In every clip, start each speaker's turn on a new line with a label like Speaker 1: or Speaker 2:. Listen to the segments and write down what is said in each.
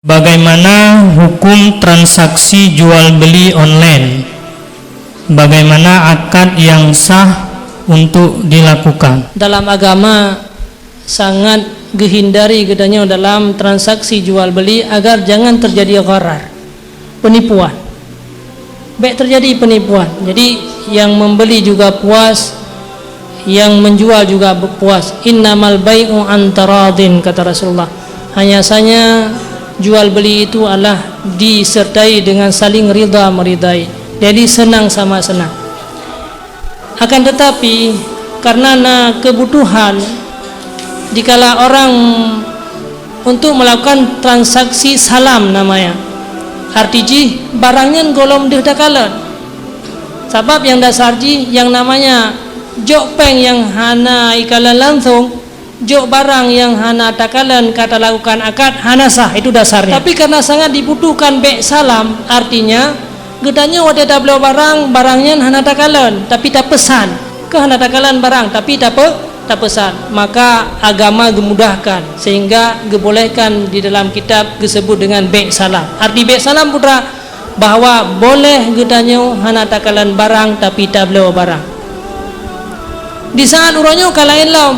Speaker 1: Bagaimana hukum transaksi jual beli online? Bagaimana akad yang sah untuk dilakukan?
Speaker 2: Dalam agama sangat dihindari gedanya dalam transaksi jual beli agar jangan terjadi gharar, penipuan. Baik terjadi penipuan. Jadi yang membeli juga puas, yang menjual juga puas. Innamal bai'u an taradin, kata Rasulullah. Hanya saja jual beli itu adalah disertai dengan saling ridha meridai. Jadi senang sama senang. Akan tetapi karena kebutuhan dikala orang untuk melakukan transaksi salam namanya, artinya barangnya golom dah kalan. Sebab yang dasar yang namanya jok peng yang hana ikalan langsung, jok barang yang hana takalan kata lakukan akad hana sah, itu dasarnya. Tapi karena sangat dibutuhkan bek salam, artinya gedanya wadah dah beli barangnya hana takalan tapi tak pesan ke hana takalan barang tapi tak pesan, maka agama gemudahkan sehingga gebolehkan di dalam kitab disebut dengan bek salam. Arti bek salam putra bahwa boleh gedanya hana takalan barang tapi tak beli barang. Di saat urangnya kalain lam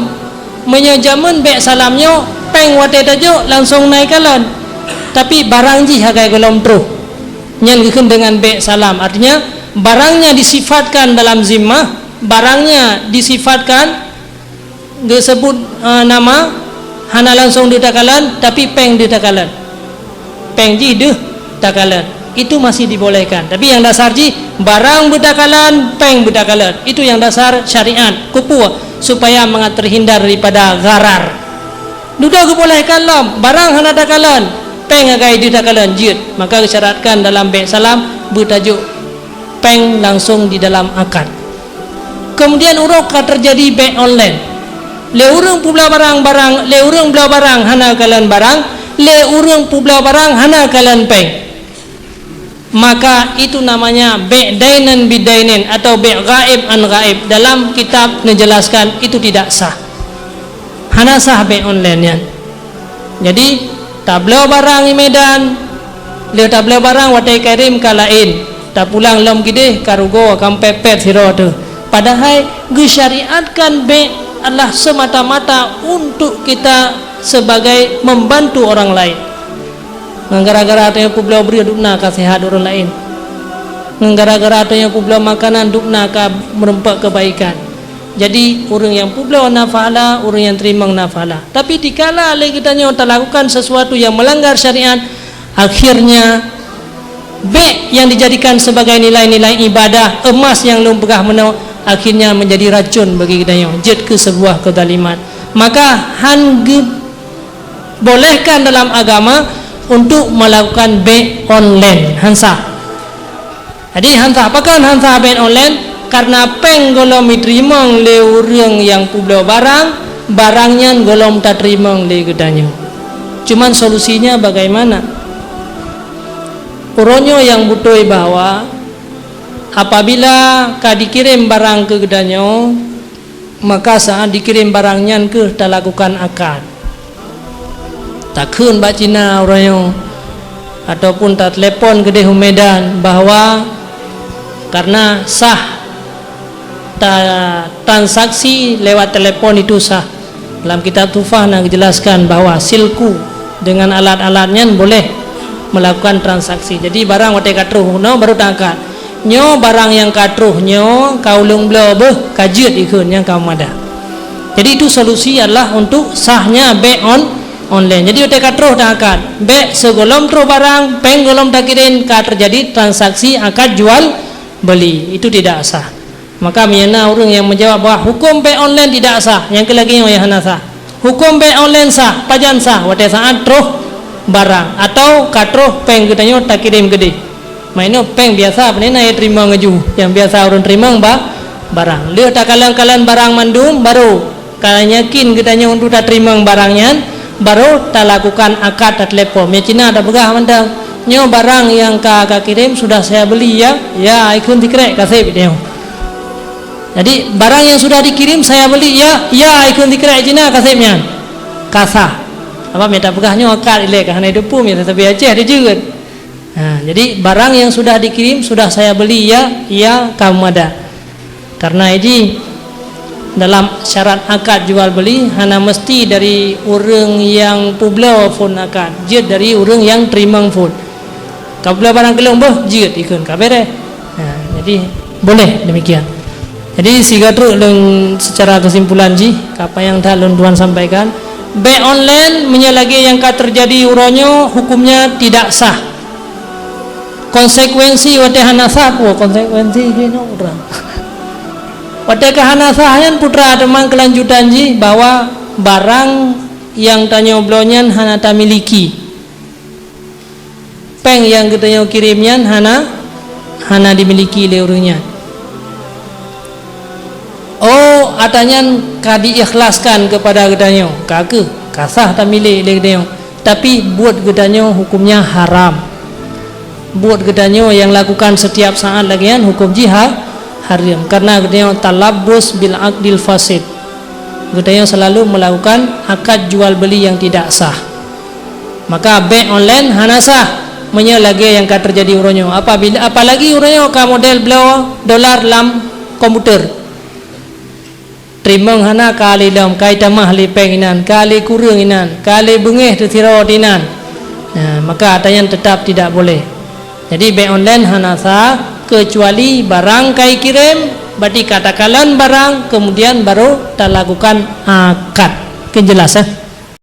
Speaker 2: menyajaman bek salamnya peng wate tajuk langsung naik kalan, tapi barang ji hagai golom tru nyanggeun dengan bek salam, artinya barangnya disifatkan dalam zimmah, barangnya disifatkan disebut nama hana langsung di takalan tapi peng di takalan, peng ji deh takalan, itu masih dibolehkan. Tapi yang dasar ji barang bedakalan peng bedakalan, itu yang dasar syariat kupu supaya terhindar daripada gharar. Duda kebolehkan lam barang hana takalan peng agai di takalan jid, maka disyaratkan dalam bek salam bertajuk peng langsung di dalam akad. Kemudian urang terjadi bek online, le urang publa barang le urang bela barang hana kalan barang, le urang publa barang hana kalan peng, maka itu namanya bek dainan bidainin atau bek gaib an gaib. Dalam kitab menjelaskan itu tidak sah, hana sah bek online ya. Jadi tabla barang di Medan, le tabla barang watai kirim ka lain, tak pulang lom gede karugo akan pepet siro tu. Padahal disyariatkan bek adalah semata-mata untuk kita sebagai membantu orang lain. Gara-gara atanya publa beri dukna ka sehat orang lain, gara-gara atanya publa makanan dukna ka merempak kebaikan. Jadi orang yang publa nafala, orang yang terima nafala. Tapi dikala kita lakukan sesuatu yang melanggar syariat, akhirnya bek yang dijadikan sebagai nilai-nilai ibadah, emas yang lu pegah menau, akhirnya menjadi racun bagi kita jad ke sebuah kezaliman. Maka bolehkan dalam agama untuk melakukan bek online hansa. Jadi hansa apakah hansa bek online? Karena peng golom diterima le urang yang publa barangnya golom tak terima le gedanya. Cuman solusinya bagaimana? Uronyo yang butuh bahwa apabila ka dikirim barang ke gedanya, maka saat dikirim barangnya ke tak lakukan akad, tak keun bacina uronyo ataupun tak telepon ke dehu Medan bahwa karena sah transaksi lewat telepon itu sah. Dalam kitab Tufah nak dijelaskan bahwa silku dengan alat-alatnya boleh melakukan transaksi. Jadi barang wate katruh no baru tangkat nyo barang yang katruh nyo kaulung bela beh kajut ikun yang kaum ada. Jadi itu solusi adalah untuk sahnya bek online. Jadi wate katruh tangkat bek segolom tru barang peng golom takirin ka terjadi transaksi akad jual beli, itu tidak sah. Maka miana orang yang menjawab bahwa hukum bek online tidak sah, yang kelagi yang hana sah. Hukum bek online sah, pajan sah wate saat truh barang atau katruh peng gedanyo tak kirim gede. Maino peng biasa penena ya terima ngeju, yang biasa orang terima barang. Lihat tak kalan-kalan barang mandum baru kalau yakin gedanyo untuk tak terima barangnya baru tak lakukan akad tak telepon. Ya Cina ada begah mandang. Nyo barang yang kakak kirim sudah saya beli ya ikut dikrek kasih video. Jadi barang yang sudah dikirim saya beli ya ikut dikrek Cina kasihnya kasah. apa minta pegahnya akad ilek hana hidup pun ya tapi Aceh dia jeut. Jadi barang yang sudah dikirim sudah saya beli ya kamu ada. Karena ini dalam syarat akad jual beli hana mesti dari orang yang publau phone akad, jeut dari orang yang terima phone. Kabla barang kelong boh jeut ikun kabere. Jadi boleh demikian. Jadi siga tu secara kesimpulan apa yang talon Tuan sampaikan, bank online menyalagi yang terjadi uronyo hukumnya tidak sah. Konsekuensi wate hana sah, konsekuensi gino orang. Wate kahana sahayan putra demang kelanjutan bahwa barang yang tanyo blonyan hana ta miliki. Peng yang kita kirimnya hana dimiliki oleh orangnya. Oh, atanya kadi ikhlaskan kepada gedanyo, kake kasah tak milik oleh gedanyo. Tapi buat gedanyo hukumnya haram. Buat gedanyo yang lakukan setiap saat lagian hukum jihad haram. Karena gedanyo talabbus bil aqdil fasid. Gedanyo selalu melakukan akad jual beli yang tidak sah. Maka bank online hana sah. Menyalagi yang terjadi uronyo. Apalagi uronyo ka model belau dolar lam komputer. Terima hana kali dalam kait tamah li penginan, kali kurang inan, kali bungeh tu tiro dinan. Maka atanya tetap tidak boleh. Jadi bank online hana sah kecuali barang kai kirim, berarti katakan barang kemudian baru kita lakukan akad. Kejelas